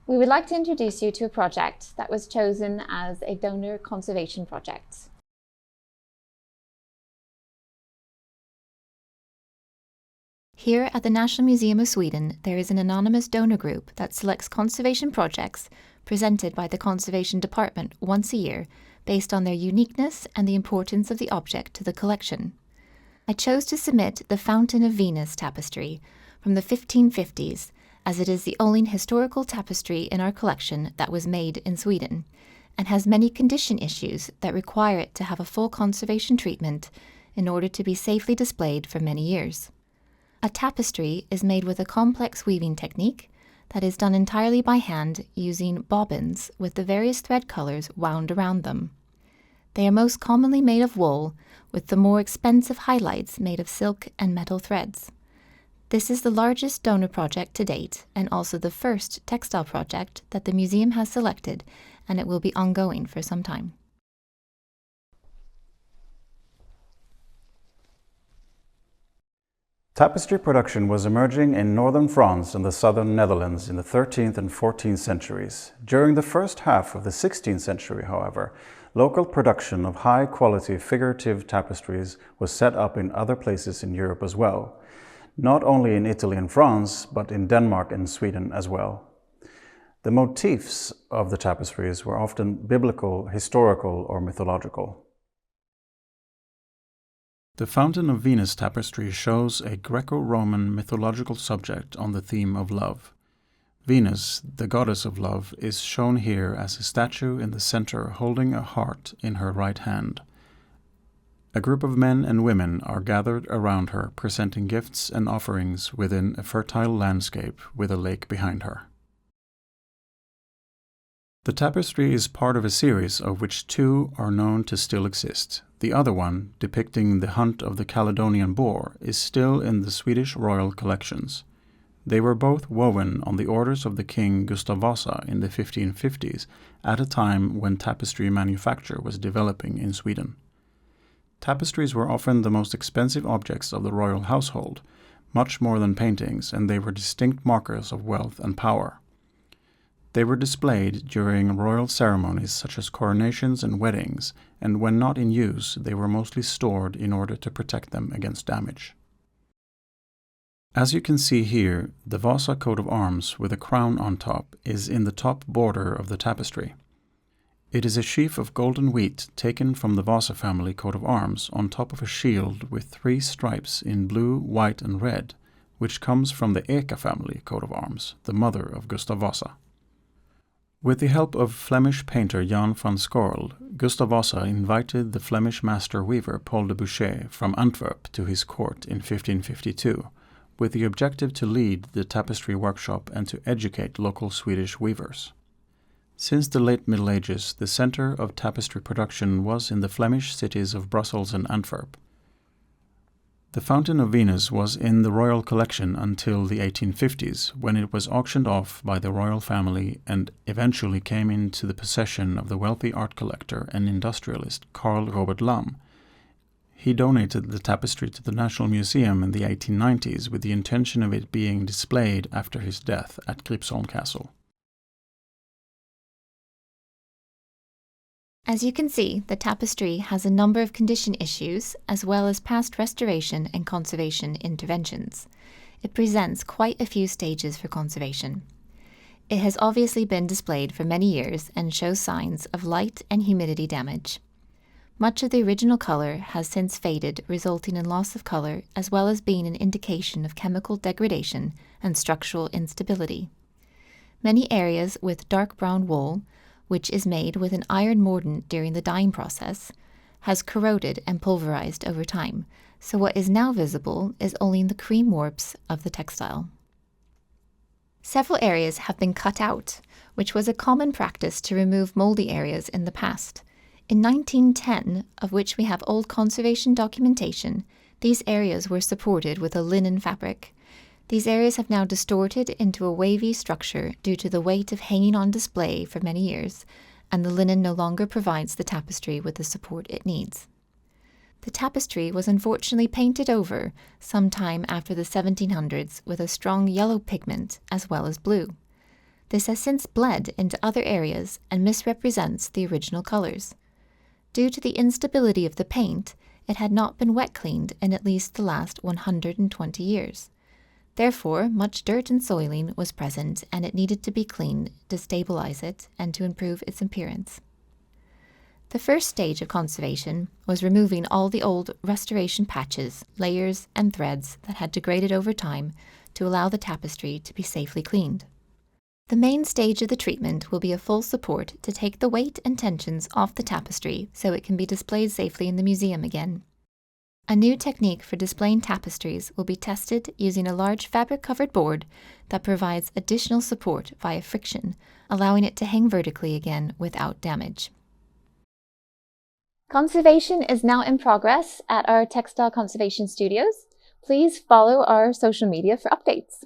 We would like to introduce you to a project that was chosen as a donor conservation project. Here at the National Museum of Sweden, there is an anonymous donor group that selects conservation projects presented by the Conservation Department once a year based on their uniqueness and the importance of the object to the collection. I chose to submit the Fountain of Venus tapestry from the 1550s, as it is the only historical tapestry in our collection that was made in Sweden, and has many condition issues that require it to have a full conservation treatment in order to be safely displayed for many years. A tapestry is made with a complex weaving technique that is done entirely by hand using bobbins with the various thread colors wound around them. They are most commonly made of wool, with the more expensive highlights made of silk and metal threads. This is the largest donor project to date and also the first textile project that the museum has selected, and it will be ongoing for some time. Tapestry production was emerging in northern France and the southern Netherlands in the 13th and 14th centuries. During the first half of the 16th century, however, local production of high-quality figurative tapestries was set up in other places in Europe as well, not only in Italy and France, but in Denmark and Sweden as well. The motifs of the tapestries were often biblical, historical, or mythological. The Fountain of Venus tapestry shows a Greco-Roman mythological subject on the theme of love. Venus, the goddess of love, is shown here as a statue in the center holding a heart in her right hand. A group of men and women are gathered around her, presenting gifts and offerings within a fertile landscape with a lake behind her. The tapestry is part of a series of which two are known to still exist. The other one, depicting the hunt of the Caledonian boar, is still in the Swedish royal collections. They were both woven on the orders of the king Gustav Vasa in the 1550s, at a time when tapestry manufacture was developing in Sweden. Tapestries were often the most expensive objects of the royal household, much more than paintings, and they were distinct markers of wealth and power. They were displayed during royal ceremonies such as coronations and weddings, and when not in use, they were mostly stored in order to protect them against damage. As you can see here, the Vasa coat of arms with a crown on top is in the top border of the tapestry. It is a sheaf of golden wheat taken from the Vasa family coat of arms on top of a shield with 3 stripes in blue, white and red, which comes from the Eka family coat of arms, the mother of Gustav Vasa. With the help of Flemish painter Jan van Scorel, Gustav Vasa invited the Flemish master weaver Paul de Boucher from Antwerp to his court in 1552, with the objective to lead the tapestry workshop and to educate local Swedish weavers. Since the late Middle Ages, the center of tapestry production was in the Flemish cities of Brussels and Antwerp. The Fountain of Venus was in the royal collection until the 1850s, when it was auctioned off by the royal family and eventually came into the possession of the wealthy art collector and industrialist Carl Robert Lamm. He donated the tapestry to the National Museum in the 1890s with the intention of it being displayed after his death at Gripsholm Castle. As you can see, the tapestry has a number of condition issues as well as past restoration and conservation interventions. It presents quite a few stages for conservation. It has obviously been displayed for many years and shows signs of light and humidity damage. Much of the original color has since faded, resulting in loss of color as well as being an indication of chemical degradation and structural instability. Many areas with dark brown wool, which is made with an iron mordant during the dyeing process, has corroded and pulverized over time, so what is now visible is only the cream warps of the textile. Several areas have been cut out, which was a common practice to remove moldy areas in the past. In 1910, of which we have old conservation documentation, these areas were supported with a linen fabric. These areas have now distorted into a wavy structure due to the weight of hanging on display for many years, and the linen no longer provides the tapestry with the support it needs. The tapestry was unfortunately painted over sometime after the 1700s with a strong yellow pigment as well as blue. This has since bled into other areas and misrepresents the original colours. Due to the instability of the paint, it had not been wet cleaned in at least the last 120 years. Therefore, much dirt and soiling was present and it needed to be cleaned to stabilise it and to improve its appearance. The first stage of conservation was removing all the old restoration patches, layers and threads that had degraded over time to allow the tapestry to be safely cleaned. The main stage of the treatment will be a full support to take the weight and tensions off the tapestry so it can be displayed safely in the museum again. A new technique for displaying tapestries will be tested using a large fabric-covered board that provides additional support via friction, allowing it to hang vertically again without damage. Conservation is now in progress at our Textile Conservation Studios. Please follow our social media for updates.